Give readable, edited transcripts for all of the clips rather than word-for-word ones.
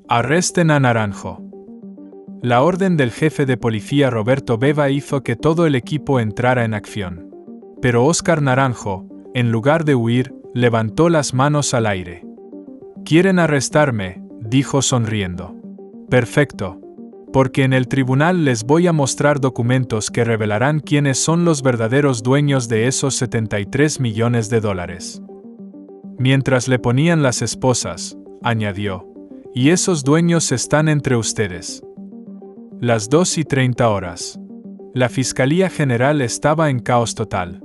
Arresten a Naranjo. La orden del jefe de policía Roberto Beva hizo que todo el equipo entrara en acción. Pero Óscar Naranjo, en lugar de huir, levantó las manos al aire. «¿Quieren arrestarme?», dijo sonriendo. «Perfecto. Porque en el tribunal les voy a mostrar documentos que revelarán quiénes son los verdaderos dueños de esos 73 millones de dólares». Mientras le ponían las esposas, añadió, «Y esos dueños están entre ustedes». Las 2:30 horas. La Fiscalía General estaba en caos total.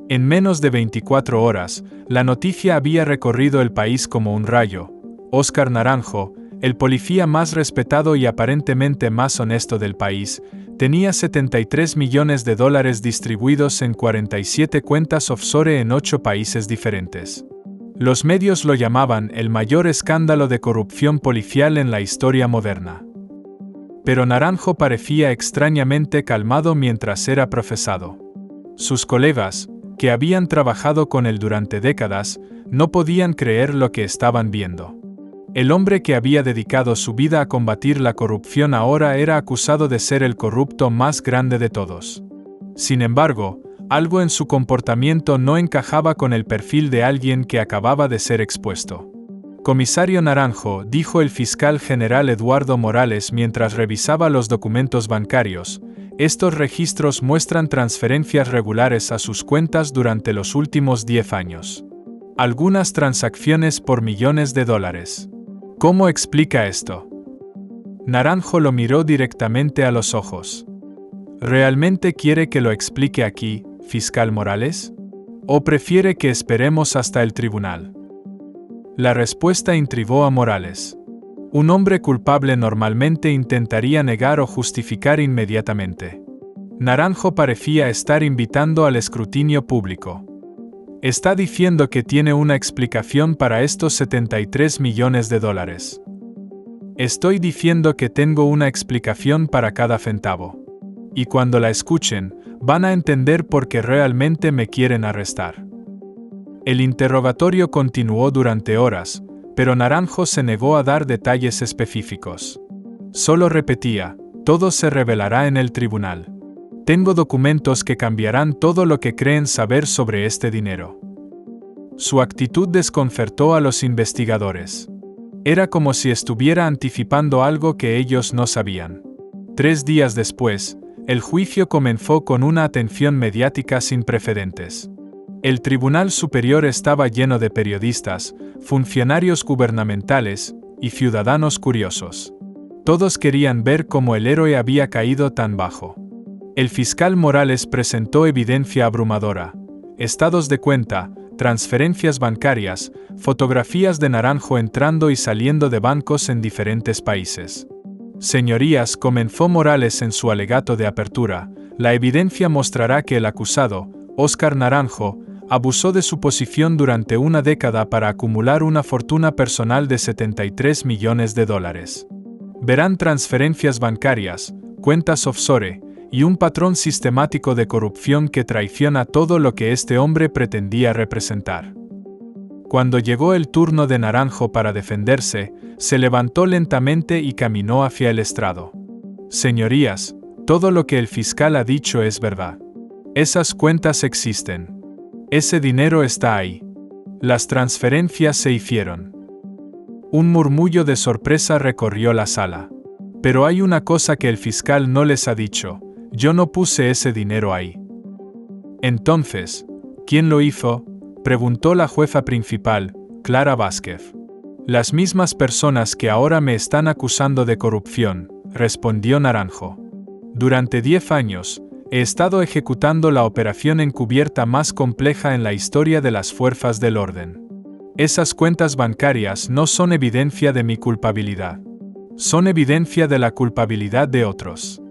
En menos de 24 horas, la noticia había recorrido el país como un rayo. Óscar Naranjo, el policía más respetado y aparentemente más honesto del país, tenía 73 millones de dólares distribuidos en 47 cuentas offshore en 8 países diferentes. Los medios lo llamaban el mayor escándalo de corrupción policial en la historia moderna. Pero Naranjo parecía extrañamente calmado mientras era procesado. Sus colegas, que habían trabajado con él durante décadas, no podían creer lo que estaban viendo. El hombre que había dedicado su vida a combatir la corrupción ahora era acusado de ser el corrupto más grande de todos. Sin embargo, algo en su comportamiento no encajaba con el perfil de alguien que acababa de ser expuesto. «Comisario Naranjo», dijo el fiscal general Eduardo Morales mientras revisaba los documentos bancarios, «estos registros muestran transferencias regulares a sus cuentas durante los últimos 10 años. Algunas transacciones por millones de dólares. ¿Cómo explica esto?». Naranjo lo miró directamente a los ojos. «¿Realmente quiere que lo explique aquí, fiscal Morales? ¿O prefiere que esperemos hasta el tribunal?». La respuesta intrigó a Morales. Un hombre culpable normalmente intentaría negar o justificar inmediatamente. Naranjo parecía estar invitando al escrutinio público. «¿Está diciendo que tiene una explicación para estos 73 millones de dólares?» «Estoy diciendo que tengo una explicación para cada centavo. Y cuando la escuchen, van a entender por qué realmente me quieren arrestar». El interrogatorio continuó durante horas, pero Naranjo se negó a dar detalles específicos. Solo repetía, «Todo se revelará en el tribunal. Tengo documentos que cambiarán todo lo que creen saber sobre este dinero». Su actitud desconcertó a los investigadores. Era como si estuviera anticipando algo que ellos no sabían. 3 días después, el juicio comenzó con una atención mediática sin precedentes. El Tribunal Superior estaba lleno de periodistas, funcionarios gubernamentales y ciudadanos curiosos. Todos querían ver cómo el héroe había caído tan bajo. El fiscal Morales presentó evidencia abrumadora: estados de cuenta, transferencias bancarias, fotografías de Naranjo entrando y saliendo de bancos en diferentes países. «Señorías», comenzó Morales en su alegato de apertura, «la evidencia mostrará que el acusado, Óscar Naranjo, abusó de su posición durante una década para acumular una fortuna personal de 73 millones de dólares. Verán transferencias bancarias, cuentas offshore, y un patrón sistemático de corrupción que traiciona todo lo que este hombre pretendía representar». Cuando llegó el turno de Naranjo para defenderse, se levantó lentamente y caminó hacia el estrado. «Señorías, todo lo que el fiscal ha dicho es verdad. Esas cuentas existen. Ese dinero está ahí. Las transferencias se hicieron». Un murmullo de sorpresa recorrió la sala. «Pero hay una cosa que el fiscal no les ha dicho: yo no puse ese dinero ahí». «Entonces, ¿quién lo hizo?», preguntó la jueza principal, Clara Vázquez. «Las mismas personas que ahora me están acusando de corrupción», respondió Naranjo. «Durante 10 años, he estado ejecutando la operación encubierta más compleja en la historia de las fuerzas del orden. Esas cuentas bancarias no son evidencia de mi culpabilidad. Son evidencia de la culpabilidad de otros».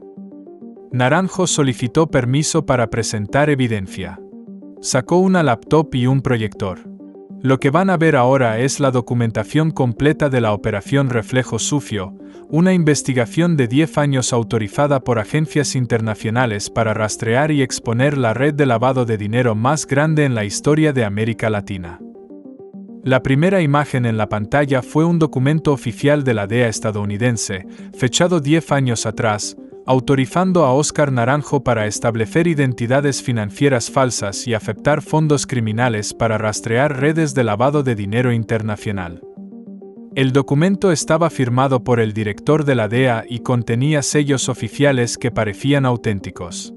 Naranjo solicitó permiso para presentar evidencia. Sacó una laptop y un proyector. «Lo que van a ver ahora es la documentación completa de la Operación Reflejo Sucio, una investigación de 10 años autorizada por agencias internacionales para rastrear y exponer la red de lavado de dinero más grande en la historia de América Latina». La primera imagen en la pantalla fue un documento oficial de la DEA estadounidense, fechado 10 años atrás, autorizando a Óscar Naranjo para establecer identidades financieras falsas y aceptar fondos criminales para rastrear redes de lavado de dinero internacional. El documento estaba firmado por el director de la DEA y contenía sellos oficiales que parecían auténticos.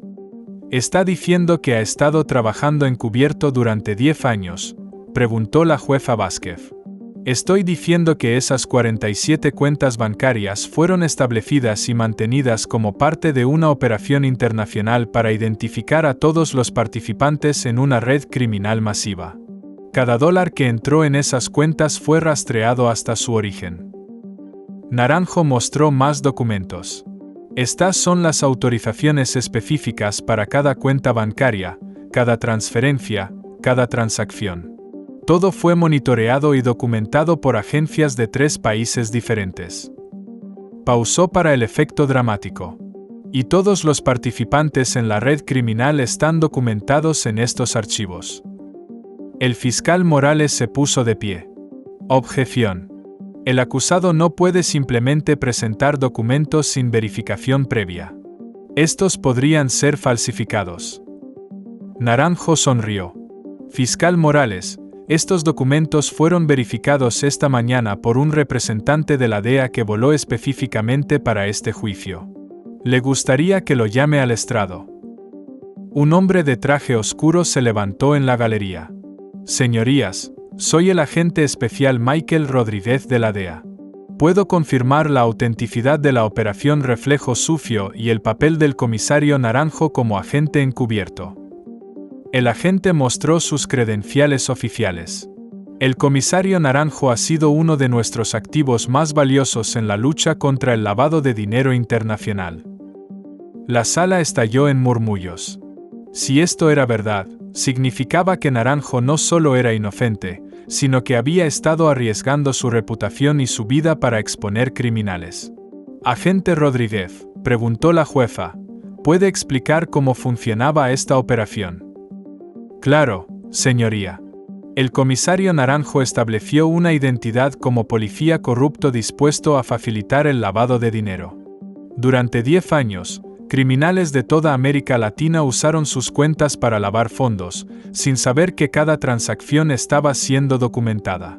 ¿Está diciendo que ha estado trabajando encubierto durante 10 años?, preguntó la jueza Vázquez. Estoy diciendo que esas 47 cuentas bancarias fueron establecidas y mantenidas como parte de una operación internacional para identificar a todos los participantes en una red criminal masiva. Cada dólar que entró en esas cuentas fue rastreado hasta su origen. Naranjo mostró más documentos. Estas son las autorizaciones específicas para cada cuenta bancaria, cada transferencia, cada transacción. Todo fue monitoreado y documentado por agencias de 3 países diferentes. Pausó para el efecto dramático. Y todos los participantes en la red criminal están documentados en estos archivos. El fiscal Morales se puso de pie. Objeción. El acusado no puede simplemente presentar documentos sin verificación previa. Estos podrían ser falsificados. Naranjo sonrió. Fiscal Morales, estos documentos fueron verificados esta mañana por un representante de la DEA que voló específicamente para este juicio. ¿Le gustaría que lo llame al estrado? Un hombre de traje oscuro se levantó en la galería. Señorías, soy el agente especial Michael Rodríguez de la DEA. Puedo confirmar la autenticidad de la operación Reflejo Sucio y el papel del comisario Naranjo como agente encubierto. El agente mostró sus credenciales oficiales. El comisario Naranjo ha sido uno de nuestros activos más valiosos en la lucha contra el lavado de dinero internacional. La sala estalló en murmullos. Si esto era verdad, significaba que Naranjo no solo era inocente, sino que había estado arriesgando su reputación y su vida para exponer criminales. Agente Rodríguez, preguntó la jueza, ¿puede explicar cómo funcionaba esta operación? Claro, señoría. El comisario Naranjo estableció una identidad como policía corrupto dispuesto a facilitar el lavado de dinero. Durante 10 años, criminales de toda América Latina usaron sus cuentas para lavar fondos, sin saber que cada transacción estaba siendo documentada.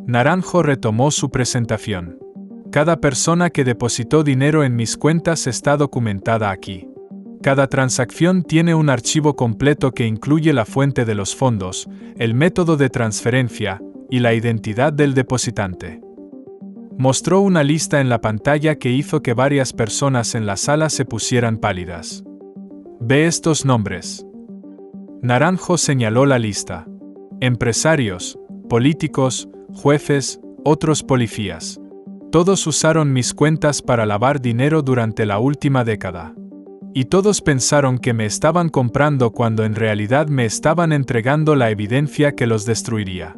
Naranjo retomó su presentación. Cada persona que depositó dinero en mis cuentas está documentada aquí. Cada transacción tiene un archivo completo que incluye la fuente de los fondos, el método de transferencia y la identidad del depositante. Mostró una lista en la pantalla que hizo que varias personas en la sala se pusieran pálidas. Ve estos nombres. Naranjo señaló la lista. Empresarios, políticos, jueces, otros policías. Todos usaron mis cuentas para lavar dinero durante la última década. Y todos pensaron que me estaban comprando cuando en realidad me estaban entregando la evidencia que los destruiría.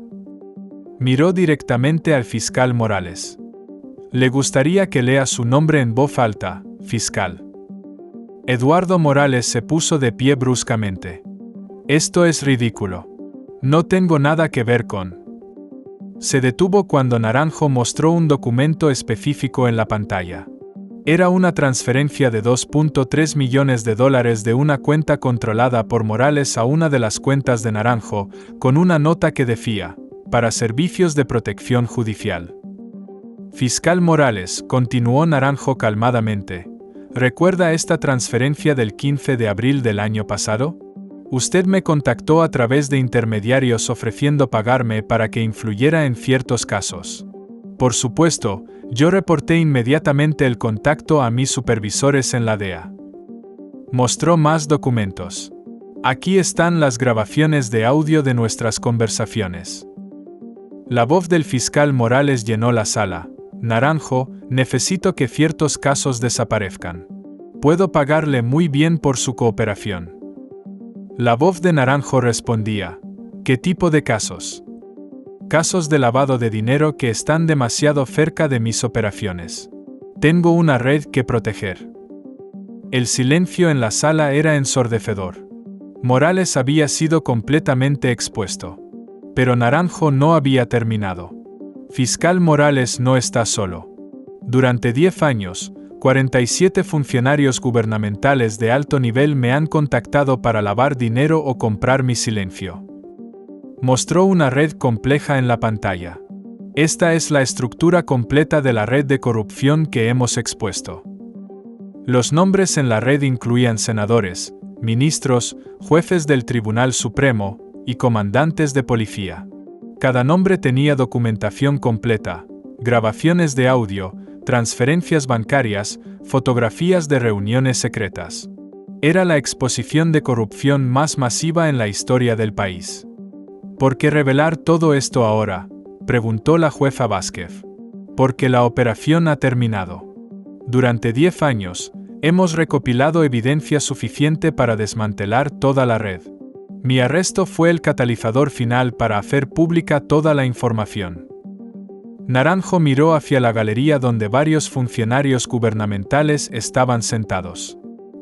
Miró directamente al fiscal Morales. Le gustaría que lea su nombre en voz alta, fiscal. Eduardo Morales se puso de pie bruscamente. Esto es ridículo. No tengo nada que ver con. Se detuvo cuando Naranjo mostró un documento específico en la pantalla. Era una transferencia de $2.3 millones de una cuenta controlada por Morales a una de las cuentas de Naranjo, con una nota que decía, para servicios de protección judicial. Fiscal Morales, continuó Naranjo calmadamente, ¿recuerda esta transferencia del 15 de abril del año pasado? Usted me contactó a través de intermediarios ofreciendo pagarme para que influyera en ciertos casos. Por supuesto, yo reporté inmediatamente el contacto a mis supervisores en la DEA. Mostró más documentos. Aquí están las grabaciones de audio de nuestras conversaciones. La voz del fiscal Morales llenó la sala. Naranjo, necesito que ciertos casos desaparezcan. Puedo pagarle muy bien por su cooperación. La voz de Naranjo respondía, ¿qué tipo de casos? Casos de lavado de dinero que están demasiado cerca de mis operaciones. Tengo una red que proteger. El silencio en la sala era ensordecedor. Morales había sido completamente expuesto. Pero Naranjo no había terminado. Fiscal Morales no está solo. Durante 10 años, 47 funcionarios gubernamentales de alto nivel me han contactado para lavar dinero o comprar mi silencio. Mostró una red compleja en la pantalla. Esta es la estructura completa de la red de corrupción que hemos expuesto. Los nombres en la red incluían senadores, ministros, jueces del Tribunal Supremo y comandantes de policía. Cada nombre tenía documentación completa, grabaciones de audio, transferencias bancarias, fotografías de reuniones secretas. Era la exposición de corrupción más masiva en la historia del país. ¿Por qué revelar todo esto ahora?, preguntó la jueza Vázquez. Porque la operación ha terminado. Durante 10 años, hemos recopilado evidencia suficiente para desmantelar toda la red. Mi arresto fue el catalizador final para hacer pública toda la información. Naranjo miró hacia la galería donde varios funcionarios gubernamentales estaban sentados.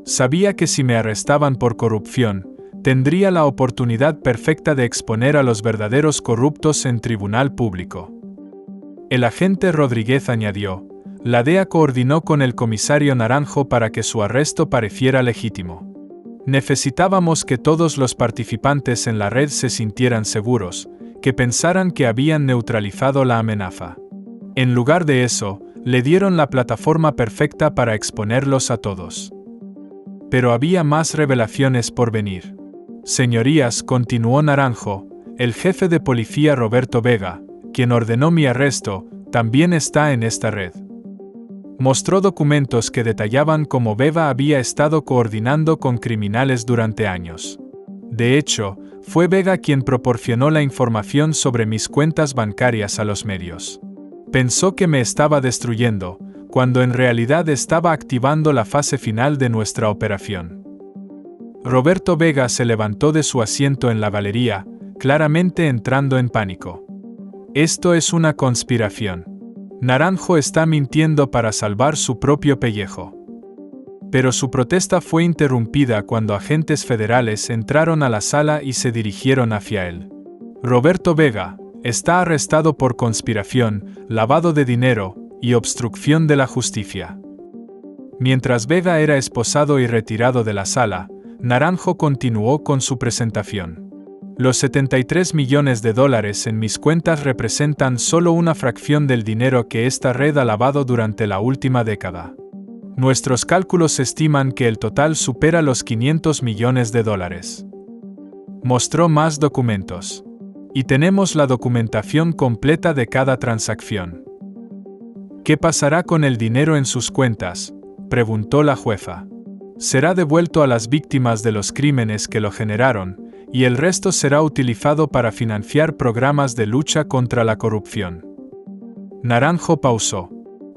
Sabía que si me arrestaban por corrupción, tendría la oportunidad perfecta de exponer a los verdaderos corruptos en tribunal público. El agente Rodríguez añadió: la DEA coordinó con el comisario Naranjo para que su arresto pareciera legítimo. Necesitábamos que todos los participantes en la red se sintieran seguros, que pensaran que habían neutralizado la amenaza. En lugar de eso, le dieron la plataforma perfecta para exponerlos a todos. Pero había más revelaciones por venir. Señorías, continuó Naranjo, el jefe de policía Roberto Vega, quien ordenó mi arresto, también está en esta red. Mostró documentos que detallaban cómo Vega había estado coordinando con criminales durante años. De hecho, fue Vega quien proporcionó la información sobre mis cuentas bancarias a los medios. Pensó que me estaba destruyendo, cuando en realidad estaba activando la fase final de nuestra operación. Roberto Vega se levantó de su asiento en la galería, claramente entrando en pánico. Esto es una conspiración. Naranjo está mintiendo para salvar su propio pellejo. Pero su protesta fue interrumpida cuando agentes federales entraron a la sala y se dirigieron hacia él. Roberto Vega está arrestado por conspiración, lavado de dinero y obstrucción de la justicia. Mientras Vega era esposado y retirado de la sala, Naranjo continuó con su presentación. Los 73 millones de dólares en mis cuentas representan solo una fracción del dinero que esta red ha lavado durante la última década. Nuestros cálculos estiman que el total supera los 500 millones de dólares. Mostró más documentos. Y tenemos la documentación completa de cada transacción. ¿Qué pasará con el dinero en sus cuentas?, preguntó la jueza. Será devuelto a las víctimas de los crímenes que lo generaron, y el resto será utilizado para financiar programas de lucha contra la corrupción. Naranjo pausó.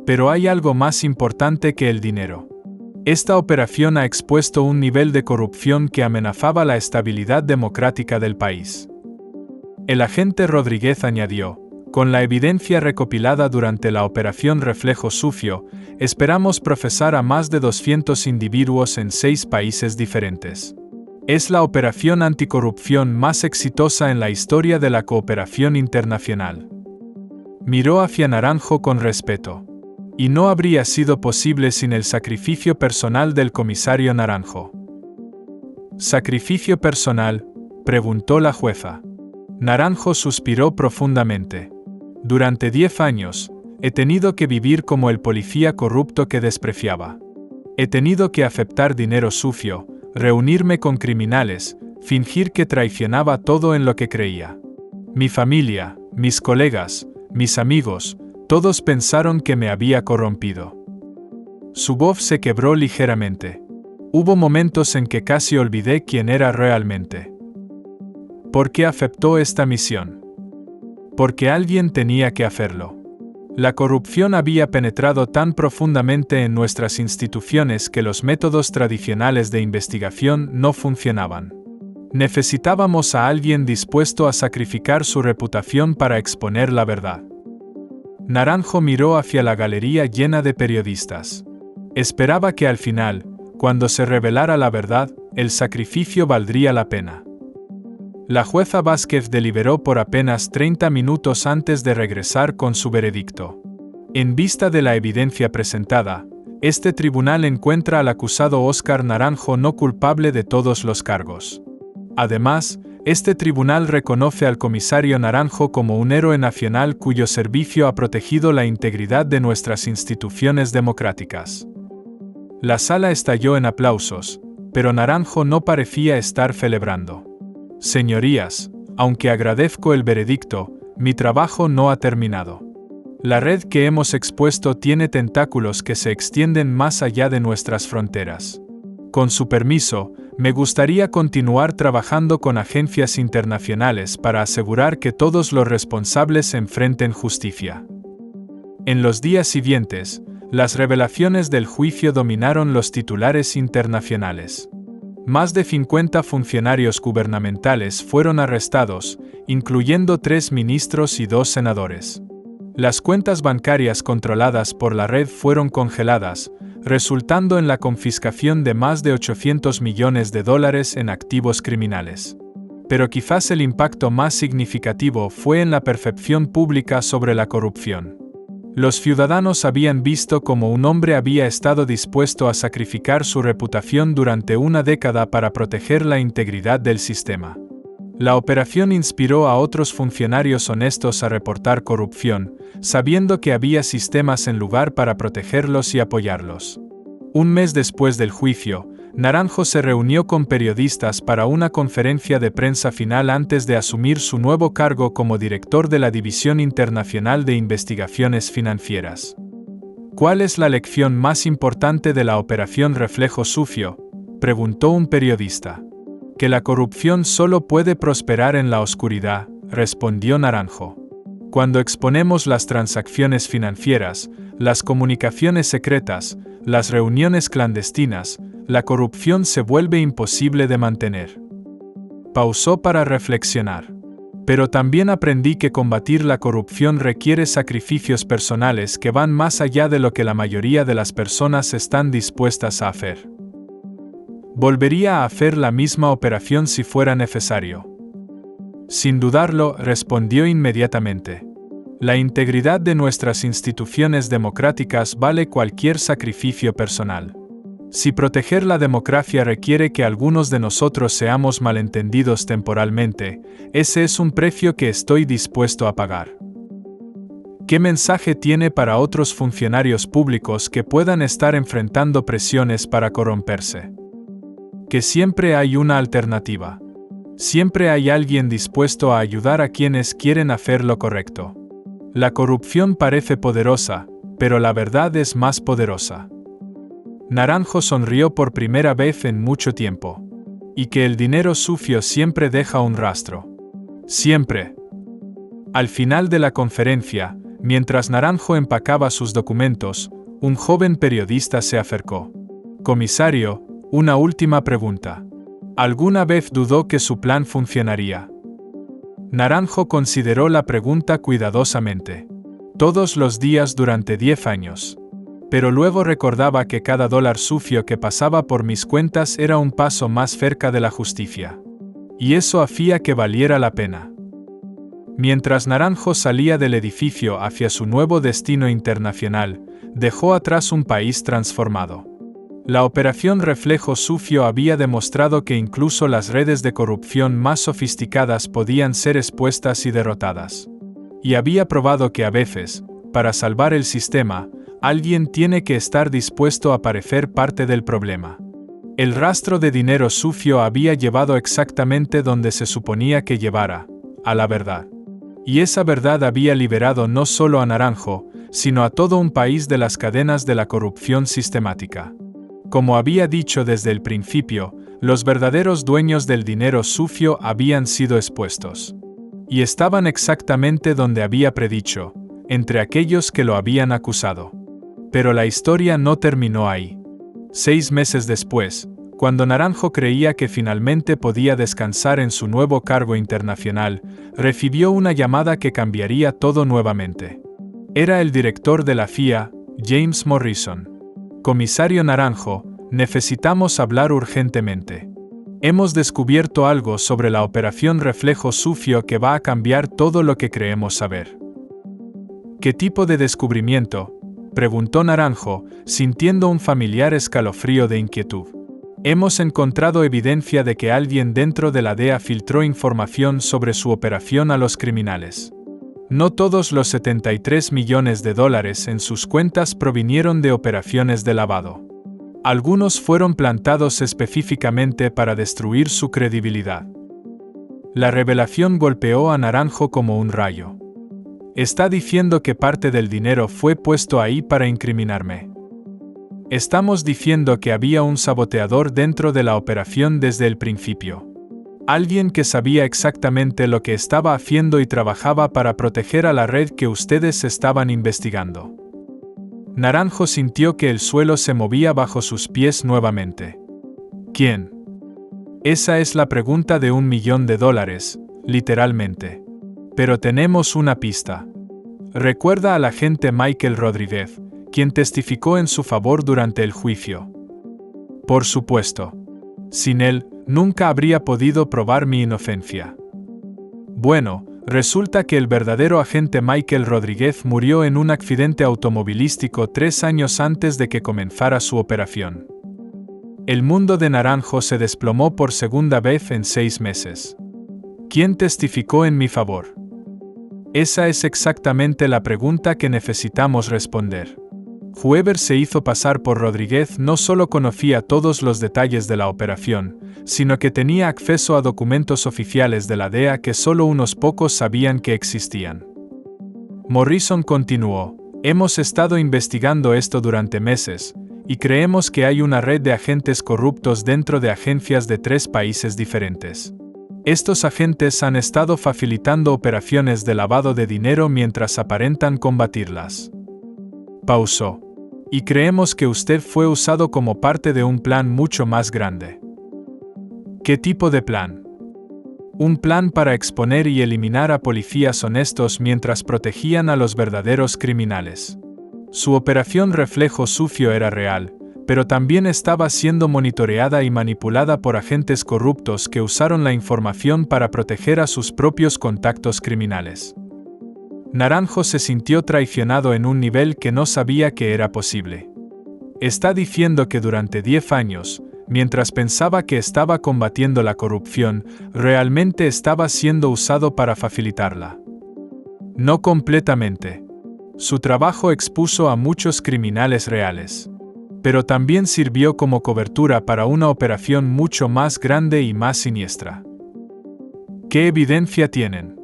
Pero hay algo más importante que el dinero. Esta operación ha expuesto un nivel de corrupción que amenazaba la estabilidad democrática del país. El agente Rodríguez añadió: con la evidencia recopilada durante la operación Reflejo Sucio, esperamos procesar a más de 200 individuos en 6 países diferentes. Es la operación anticorrupción más exitosa en la historia de la cooperación internacional. Miró hacia Naranjo con respeto. Y no habría sido posible sin el sacrificio personal del comisario Naranjo. ¿Sacrificio personal?, preguntó la jueza. Naranjo suspiró profundamente. Durante 10 años, he tenido que vivir como el policía corrupto que despreciaba. He tenido que aceptar dinero sucio, reunirme con criminales, fingir que traicionaba todo en lo que creía. Mi familia, mis colegas, mis amigos, todos pensaron que me había corrompido. Su voz se quebró ligeramente. Hubo momentos en que casi olvidé quién era realmente. ¿Por qué aceptó esta misión? Porque alguien tenía que hacerlo. La corrupción había penetrado tan profundamente en nuestras instituciones que los métodos tradicionales de investigación no funcionaban. Necesitábamos a alguien dispuesto a sacrificar su reputación para exponer la verdad. Naranjo miró hacia la galería llena de periodistas. Esperaba que al final, cuando se revelara la verdad, el sacrificio valdría la pena. La jueza Vázquez deliberó por apenas 30 minutos antes de regresar con su veredicto. En vista de la evidencia presentada, este tribunal encuentra al acusado Óscar Naranjo no culpable de todos los cargos. Además, este tribunal reconoce al comisario Naranjo como un héroe nacional cuyo servicio ha protegido la integridad de nuestras instituciones democráticas. La sala estalló en aplausos, pero Naranjo no parecía estar celebrando. Señorías, aunque agradezco el veredicto, mi trabajo no ha terminado. La red que hemos expuesto tiene tentáculos que se extienden más allá de nuestras fronteras. Con su permiso, me gustaría continuar trabajando con agencias internacionales para asegurar que todos los responsables enfrenten justicia. En los días siguientes, las revelaciones del juicio dominaron los titulares internacionales. Más de 50 funcionarios gubernamentales fueron arrestados, incluyendo 3 ministros y 2 senadores. Las cuentas bancarias controladas por la red fueron congeladas, resultando en la confiscación de más de $800 millones en activos criminales. Pero quizás el impacto más significativo fue en la percepción pública sobre la corrupción. Los ciudadanos habían visto cómo un hombre había estado dispuesto a sacrificar su reputación durante una década para proteger la integridad del sistema. La operación inspiró a otros funcionarios honestos a reportar corrupción, sabiendo que había sistemas en lugar para protegerlos y apoyarlos. Un mes después del juicio, Naranjo se reunió con periodistas para una conferencia de prensa final antes de asumir su nuevo cargo como director de la División Internacional de Investigaciones Financieras. ¿Cuál es la lección más importante de la Operación Reflejo Sucio?, preguntó un periodista. Que la corrupción solo puede prosperar en la oscuridad, respondió Naranjo. Cuando exponemos las transacciones financieras, las comunicaciones secretas, las reuniones clandestinas, la corrupción se vuelve imposible de mantener. Pausó para reflexionar. Pero también aprendí que combatir la corrupción requiere sacrificios personales que van más allá de lo que la mayoría de las personas están dispuestas a hacer. Volvería a hacer la misma operación si fuera necesario. Sin dudarlo, respondió inmediatamente. La integridad de nuestras instituciones democráticas vale cualquier sacrificio personal. Si proteger la democracia requiere que algunos de nosotros seamos malentendidos temporalmente, ese es un precio que estoy dispuesto a pagar. ¿Qué mensaje tiene para otros funcionarios públicos que puedan estar enfrentando presiones para corromperse? Que siempre hay una alternativa. Siempre hay alguien dispuesto a ayudar a quienes quieren hacer lo correcto. La corrupción parece poderosa, pero la verdad es más poderosa. Naranjo sonrió por primera vez en mucho tiempo. Y que el dinero sucio siempre deja un rastro. Siempre. Al final de la conferencia, mientras Naranjo empacaba sus documentos, un joven periodista se acercó. Comisario, una última pregunta. ¿Alguna vez dudó que su plan funcionaría? Naranjo consideró la pregunta cuidadosamente. Todos los días durante 10 años. Pero luego recordaba que cada dólar sucio que pasaba por mis cuentas era un paso más cerca de la justicia. Y eso hacía que valiera la pena. Mientras Naranjo salía del edificio hacia su nuevo destino internacional, dejó atrás un país transformado. La Operación Reflejo Sucio había demostrado que incluso las redes de corrupción más sofisticadas podían ser expuestas y derrotadas. Y había probado que a veces, para salvar el sistema, alguien tiene que estar dispuesto a parecer parte del problema. El rastro de dinero sucio había llevado exactamente donde se suponía que llevara, a la verdad. Y esa verdad había liberado no solo a Naranjo, sino a todo un país de las cadenas de la corrupción sistemática. Como había dicho desde el principio, los verdaderos dueños del dinero sucio habían sido expuestos. Y estaban exactamente donde había predicho, entre aquellos que lo habían acusado. Pero la historia no terminó ahí. 6 meses después, cuando Naranjo creía que finalmente podía descansar en su nuevo cargo internacional, recibió una llamada que cambiaría todo nuevamente. Era el director de la FIA, James Morrison. Comisario Naranjo, necesitamos hablar urgentemente. Hemos descubierto algo sobre la operación Reflejo Sufio que va a cambiar todo lo que creemos saber. ¿Qué tipo de descubrimiento?, preguntó Naranjo, sintiendo un familiar escalofrío de inquietud. Hemos encontrado evidencia de que alguien dentro de la DEA filtró información sobre su operación a los criminales. No todos los $73 millones en sus cuentas provinieron de operaciones de lavado. Algunos fueron plantados específicamente para destruir su credibilidad. La revelación golpeó a Naranjo como un rayo. Está diciendo que parte del dinero fue puesto ahí para incriminarme. Estamos diciendo que había un saboteador dentro de la operación desde el principio. Alguien que sabía exactamente lo que estaba haciendo y trabajaba para proteger a la red que ustedes estaban investigando. Naranjo sintió que el suelo se movía bajo sus pies nuevamente. ¿Quién? Esa es la pregunta de $1 millón, literalmente. Pero tenemos una pista. Recuerda al agente Michael Rodríguez, quien testificó en su favor durante el juicio. Por supuesto. Sin él, nunca habría podido probar mi inocencia. Bueno, resulta que el verdadero agente Michael Rodríguez murió en un accidente automovilístico 3 años antes de que comenzara su operación. El mundo de Naranjo se desplomó por segunda vez en 6 meses. ¿Quién testificó en mi favor? Esa es exactamente la pregunta que necesitamos responder. Whoever se hizo pasar por Rodríguez no solo conocía todos los detalles de la operación, sino que tenía acceso a documentos oficiales de la DEA que solo unos pocos sabían que existían. Morrison continuó: hemos estado investigando esto durante meses, y creemos que hay una red de agentes corruptos dentro de agencias de 3 países diferentes. Estos agentes han estado facilitando operaciones de lavado de dinero mientras aparentan combatirlas. Pausó. Y creemos que usted fue usado como parte de un plan mucho más grande. ¿Qué tipo de plan? Un plan para exponer y eliminar a policías honestos mientras protegían a los verdaderos criminales. Su operación Reflejo Sufio era real, pero también estaba siendo monitoreada y manipulada por agentes corruptos que usaron la información para proteger a sus propios contactos criminales. Naranjo se sintió traicionado en un nivel que no sabía que era posible. Está diciendo que durante 10 años, mientras pensaba que estaba combatiendo la corrupción, realmente estaba siendo usado para facilitarla. No completamente. Su trabajo expuso a muchos criminales reales. Pero también sirvió como cobertura para una operación mucho más grande y más siniestra. ¿Qué evidencia tienen?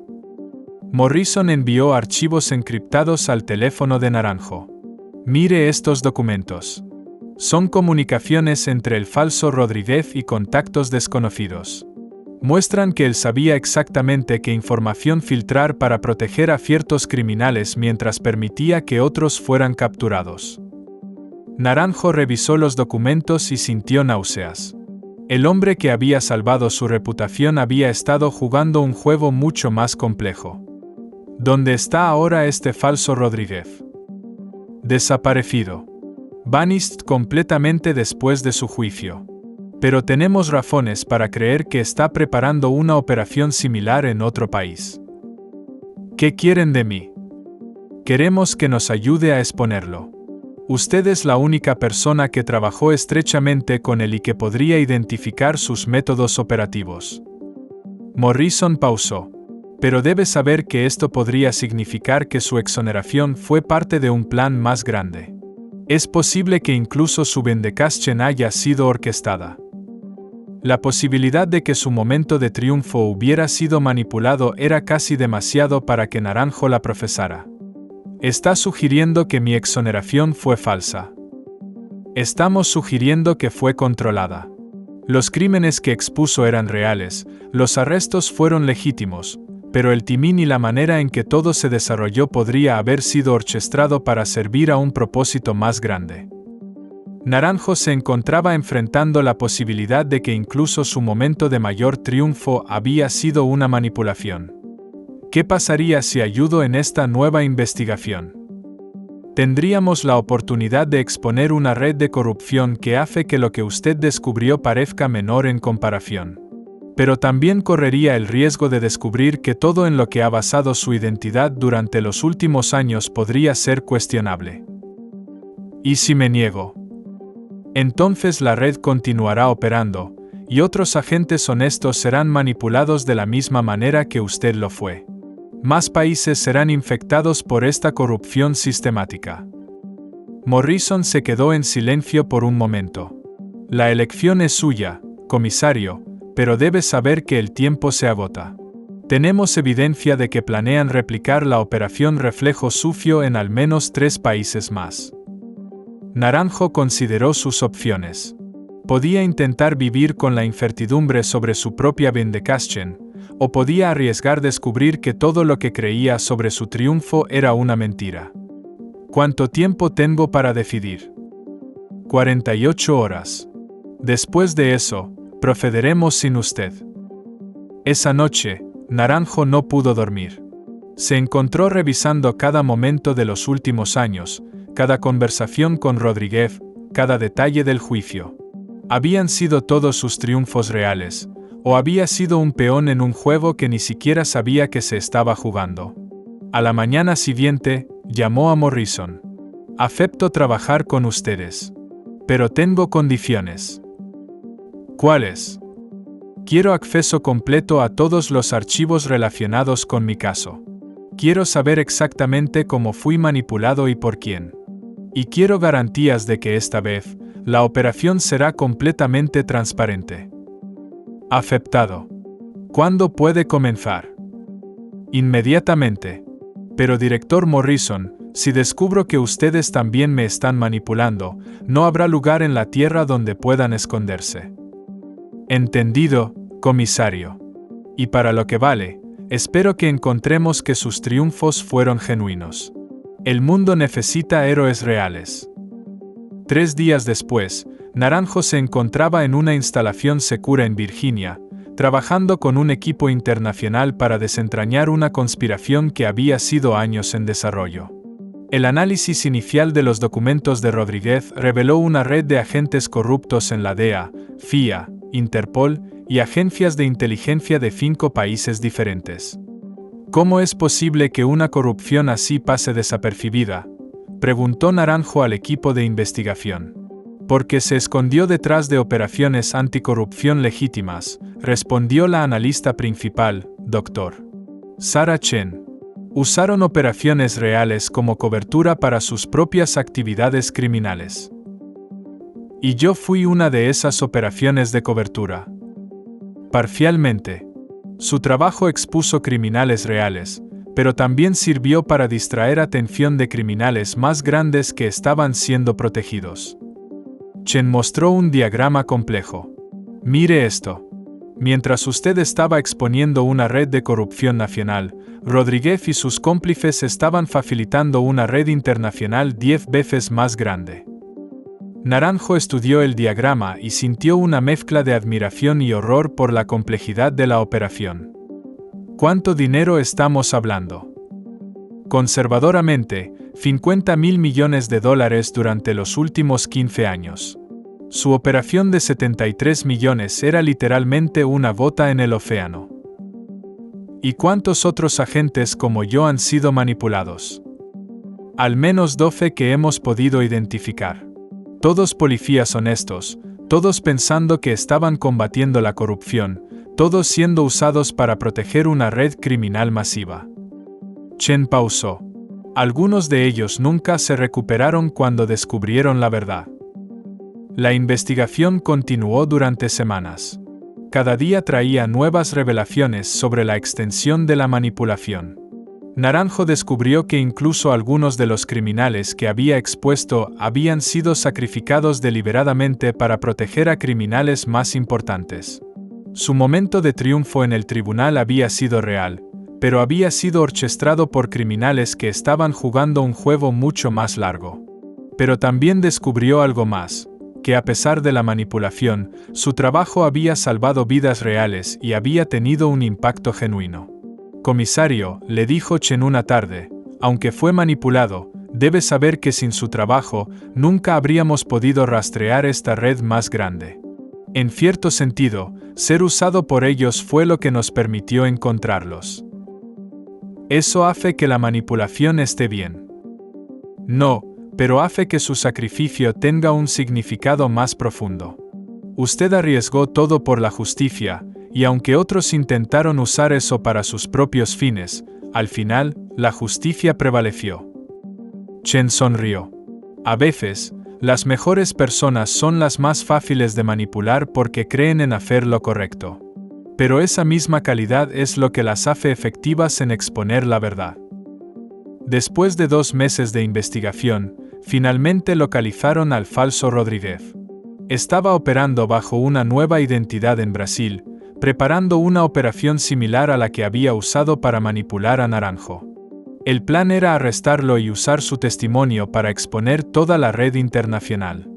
Morrison envió archivos encriptados al teléfono de Naranjo. Mire estos documentos. Son comunicaciones entre el falso Rodríguez y contactos desconocidos. Muestran que él sabía exactamente qué información filtrar para proteger a ciertos criminales mientras permitía que otros fueran capturados. Naranjo revisó los documentos y sintió náuseas. El hombre que había salvado su reputación había estado jugando un juego mucho más complejo. ¿Dónde está ahora este falso Rodríguez? Desaparecido. Vanished completamente después de su juicio. Pero tenemos razones para creer que está preparando una operación similar en otro país. ¿Qué quieren de mí? Queremos que nos ayude a exponerlo. Usted es la única persona que trabajó estrechamente con él y que podría identificar sus métodos operativos. Morrison pausó. Pero debe saber que esto podría significar que su exoneración fue parte de un plan más grande. Es posible que incluso su vendecastion haya sido orquestada. La posibilidad de que su momento de triunfo hubiera sido manipulado era casi demasiado para que Naranjo la profesara. Está sugiriendo que mi exoneración fue falsa. Estamos sugiriendo que fue controlada. Los crímenes que expuso eran reales, los arrestos fueron legítimos, pero el timing y la manera en que todo se desarrolló podría haber sido orquestado para servir a un propósito más grande. Naranjo se encontraba enfrentando la posibilidad de que incluso su momento de mayor triunfo había sido una manipulación. ¿Qué pasaría si ayudo en esta nueva investigación? Tendríamos la oportunidad de exponer una red de corrupción que hace que lo que usted descubrió parezca menor en comparación. Pero también correría el riesgo de descubrir que todo en lo que ha basado su identidad durante los últimos años podría ser cuestionable. ¿Y si me niego? Entonces la red continuará operando, y otros agentes honestos serán manipulados de la misma manera que usted lo fue. Más países serán infectados por esta corrupción sistemática. Morrison se quedó en silencio por un momento. La elección es suya, comisario, pero debe saber que el tiempo se agota. Tenemos evidencia de que planean replicar la operación Reflejo Sucio en al menos 3 países más. Naranjo consideró sus opciones. Podía intentar vivir con la incertidumbre sobre su propia vindicación, o podía arriesgar descubrir que todo lo que creía sobre su triunfo era una mentira. ¿Cuánto tiempo tengo para decidir? 48 horas. Después de eso, procederemos sin usted. Esa noche, Naranjo no pudo dormir. Se encontró revisando cada momento de los últimos años, cada conversación con Rodríguez, cada detalle del juicio. ¿Habían sido todos sus triunfos reales, o había sido un peón en un juego que ni siquiera sabía que se estaba jugando? A la mañana siguiente, llamó a Morrison. Acepto trabajar con ustedes. Pero tengo condiciones. ¿Cuáles? Quiero acceso completo a todos los archivos relacionados con mi caso. Quiero saber exactamente cómo fui manipulado y por quién. Y quiero garantías de que esta vez, la operación será completamente transparente. Aceptado. ¿Cuándo puede comenzar? Inmediatamente. Pero director Morrison, si descubro que ustedes también me están manipulando, no habrá lugar en la tierra donde puedan esconderse. Entendido, comisario. Y para lo que vale, espero que encontremos que sus triunfos fueron genuinos. El mundo necesita héroes reales. 3 días después, Naranjo se encontraba en una instalación segura en Virginia, trabajando con un equipo internacional para desentrañar una conspiración que había sido años en desarrollo. El análisis inicial de los documentos de Rodríguez reveló una red de agentes corruptos en la DEA, FIA, Interpol y agencias de inteligencia de 5 países diferentes. ¿Cómo es posible que una corrupción así pase desapercibida?, preguntó Naranjo al equipo de investigación. Porque se escondió detrás de operaciones anticorrupción legítimas, respondió la analista principal, Dr. Sarah Chen. Usaron operaciones reales como cobertura para sus propias actividades criminales. Y yo fui una de esas operaciones de cobertura. Parcialmente. Su trabajo expuso criminales reales, pero también sirvió para distraer atención de criminales más grandes que estaban siendo protegidos. Chen mostró un diagrama complejo. Mire esto. Mientras usted estaba exponiendo una red de corrupción nacional, Rodríguez y sus cómplices estaban facilitando una red internacional 10 veces más grande. Naranjo estudió el diagrama y sintió una mezcla de admiración y horror por la complejidad de la operación. ¿Cuánto dinero estamos hablando? Conservadoramente, $50.000 millones durante los últimos 15 años. Su operación de 73 millones era literalmente una gota en el océano. ¿Y cuántos otros agentes como yo han sido manipulados? Al menos 12 que hemos podido identificar. Todos policías honestos, todos pensando que estaban combatiendo la corrupción, todos siendo usados para proteger una red criminal masiva. Chen pausó. Algunos de ellos nunca se recuperaron cuando descubrieron la verdad. La investigación continuó durante semanas. Cada día traía nuevas revelaciones sobre la extensión de la manipulación. Naranjo descubrió que incluso algunos de los criminales que había expuesto habían sido sacrificados deliberadamente para proteger a criminales más importantes. Su momento de triunfo en el tribunal había sido real, pero había sido orquestado por criminales que estaban jugando un juego mucho más largo. Pero también descubrió algo más, que a pesar de la manipulación, su trabajo había salvado vidas reales y había tenido un impacto genuino. Comisario, le dijo Chen una tarde, aunque fue manipulado, debe saber que sin su trabajo, nunca habríamos podido rastrear esta red más grande. En cierto sentido, ser usado por ellos fue lo que nos permitió encontrarlos. ¿Eso hace que la manipulación esté bien? No, pero hace que su sacrificio tenga un significado más profundo. Usted arriesgó todo por la justicia, y aunque otros intentaron usar eso para sus propios fines, al final, la justicia prevaleció. Chen sonrió. A veces, las mejores personas son las más fáciles de manipular porque creen en hacer lo correcto. Pero esa misma calidad es lo que las hace efectivas en exponer la verdad. Después de 2 meses de investigación, finalmente localizaron al falso Rodríguez. Estaba operando bajo una nueva identidad en Brasil, preparando una operación similar a la que había usado para manipular a Naranjo. El plan era arrestarlo y usar su testimonio para exponer toda la red internacional.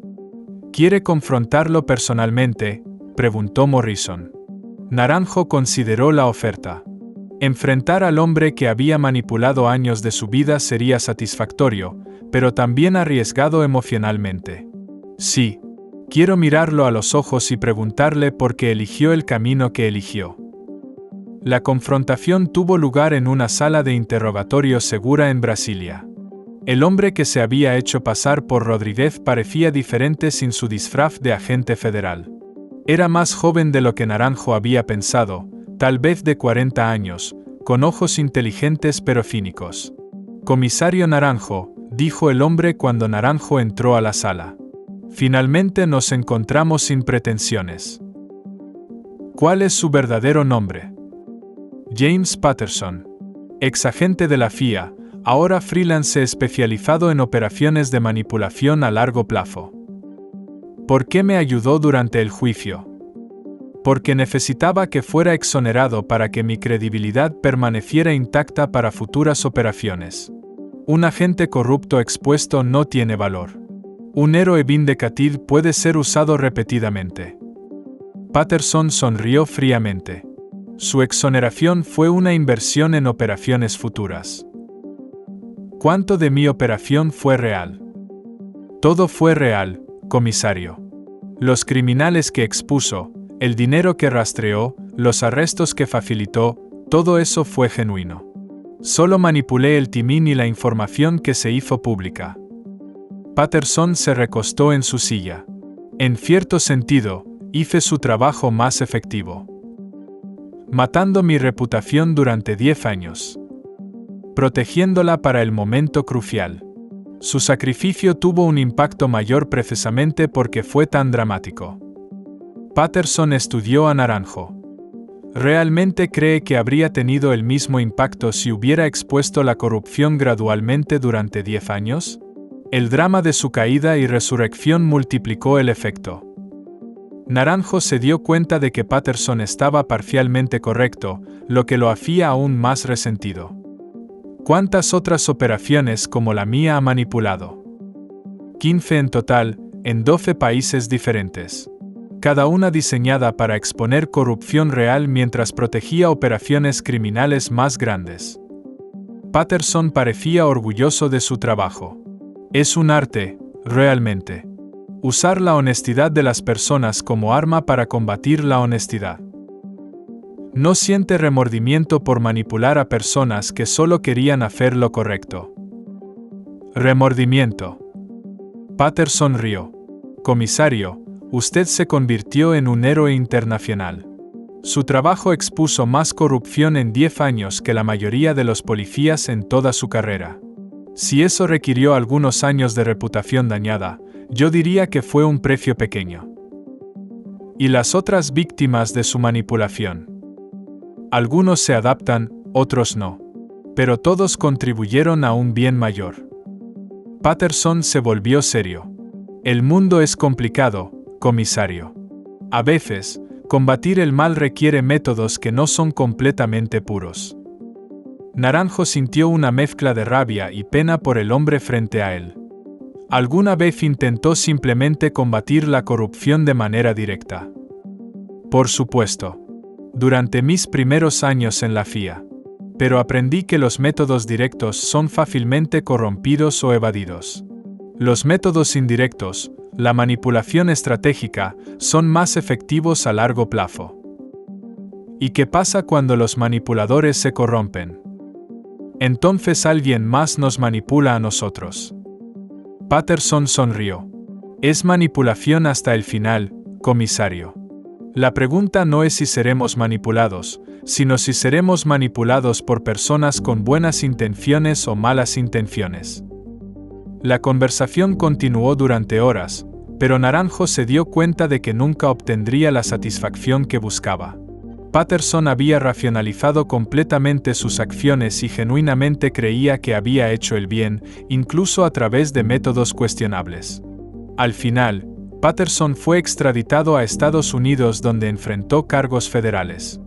¿Quiere confrontarlo personalmente?, preguntó Morrison. Naranjo consideró la oferta. Enfrentar al hombre que había manipulado años de su vida sería satisfactorio, pero también arriesgado emocionalmente. Sí, quiero mirarlo a los ojos y preguntarle por qué eligió el camino que eligió. La confrontación tuvo lugar en una sala de interrogatorio segura en Brasilia. El hombre que se había hecho pasar por Rodríguez parecía diferente sin su disfraz de agente federal. Era más joven de lo que Naranjo había pensado, tal vez de 40 años, con ojos inteligentes pero cínicos. «Comisario Naranjo», dijo el hombre cuando Naranjo entró a la sala. «Finalmente nos encontramos sin pretensiones». «¿Cuál es su verdadero nombre?» James Patterson. Exagente de la FIA, ahora freelance especializado en operaciones de manipulación a largo plazo. ¿Por qué me ayudó durante el juicio? Porque necesitaba que fuera exonerado para que mi credibilidad permaneciera intacta para futuras operaciones. Un agente corrupto expuesto no tiene valor. Un héroe vindicativo puede ser usado repetidamente. Patterson sonrió fríamente. Su exoneración fue una inversión en operaciones futuras. ¿Cuánto de mi operación fue real? Todo fue real, comisario. Los criminales que expuso, el dinero que rastreó, los arrestos que facilitó, todo eso fue genuino. Solo manipulé el timín y la información que se hizo pública. Patterson se recostó en su silla. En cierto sentido, hice su trabajo más efectivo. Matando mi reputación durante 10 años. Protegiéndola para el momento crucial. Su sacrificio tuvo un impacto mayor precisamente porque fue tan dramático. Patterson estudió a Naranjo. ¿Realmente cree que habría tenido el mismo impacto si hubiera expuesto la corrupción gradualmente durante 10 años? El drama de su caída y resurrección multiplicó el efecto. Naranjo se dio cuenta de que Patterson estaba parcialmente correcto, lo que lo hacía aún más resentido. ¿Cuántas otras operaciones como la mía ha manipulado? 15 en total, en 12 países diferentes. Cada una diseñada para exponer corrupción real mientras protegía operaciones criminales más grandes. Patterson parecía orgulloso de su trabajo. Es un arte, realmente. Usar la honestidad de las personas como arma para combatir la honestidad. No siente remordimiento por manipular a personas que solo querían hacer lo correcto. Remordimiento. Patterson rió. Comisario, usted se convirtió en un héroe internacional. Su trabajo expuso más corrupción en 10 años que la mayoría de los policías en toda su carrera. Si eso requirió algunos años de reputación dañada, yo diría que fue un precio pequeño. ¿Y las otras víctimas de su manipulación? Algunos se adaptan, otros no. Pero todos contribuyeron a un bien mayor. Patterson se volvió serio. El mundo es complicado, comisario. A veces, combatir el mal requiere métodos que no son completamente puros. Naranjo sintió una mezcla de rabia y pena por el hombre frente a él. ¿Alguna vez intentó simplemente combatir la corrupción de manera directa? Por supuesto. Durante mis primeros años en la FIA. pero aprendí que los métodos directos son fácilmente corrompidos o evadidos. Los métodos indirectos, la manipulación estratégica, son más efectivos a largo plazo. ¿Y qué pasa cuando los manipuladores se corrompen? Entonces alguien más nos manipula a nosotros. Patterson sonrió. Es manipulación hasta el final, comisario. La pregunta no es si seremos manipulados, sino si seremos manipulados por personas con buenas intenciones o malas intenciones. La conversación continuó durante horas, pero Naranjo se dio cuenta de que nunca obtendría la satisfacción que buscaba. Patterson había racionalizado completamente sus acciones y genuinamente creía que había hecho el bien, incluso a través de métodos cuestionables. Al final, Patterson fue extraditado a Estados Unidos, donde enfrentó cargos federales.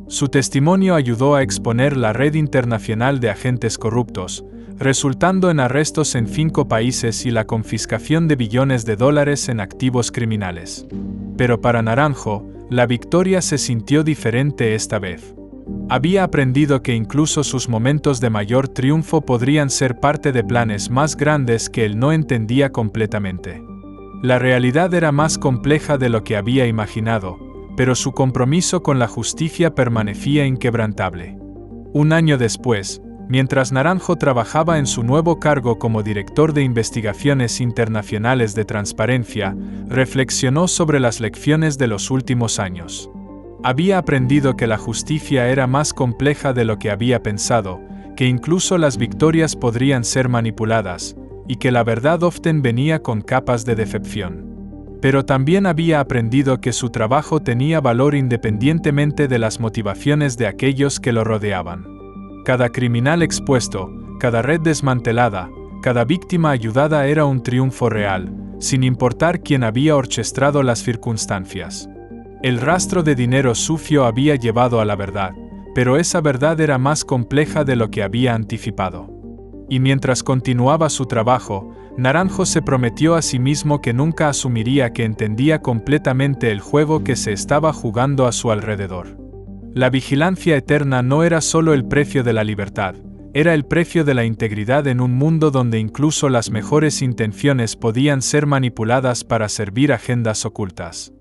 Su testimonio ayudó a exponer la red internacional de agentes corruptos, resultando en arrestos en 5 países y la confiscación de billones de dólares en activos criminales. Pero para Naranjo, la victoria se sintió diferente esta vez. Había aprendido que incluso sus momentos de mayor triunfo podrían ser parte de planes más grandes que él no entendía completamente. La realidad era más compleja de lo que había imaginado, pero su compromiso con la justicia permanecía inquebrantable. Un año después, mientras Naranjo trabajaba en su nuevo cargo como director de investigaciones internacionales de transparencia, reflexionó sobre las lecciones de los últimos años. Había aprendido que la justicia era más compleja de lo que había pensado, que incluso las victorias podrían ser manipuladas, y que la verdad often venía con capas de decepción. Pero también había aprendido que su trabajo tenía valor independientemente de las motivaciones de aquellos que lo rodeaban. Cada criminal expuesto, cada red desmantelada, cada víctima ayudada era un triunfo real, sin importar quién había orquestado las circunstancias. El rastro de dinero sucio había llevado a la verdad, pero esa verdad era más compleja de lo que había anticipado. Y mientras continuaba su trabajo, Naranjo se prometió a sí mismo que nunca asumiría que entendía completamente el juego que se estaba jugando a su alrededor. La vigilancia eterna no era solo el precio de la libertad, era el precio de la integridad en un mundo donde incluso las mejores intenciones podían ser manipuladas para servir agendas ocultas.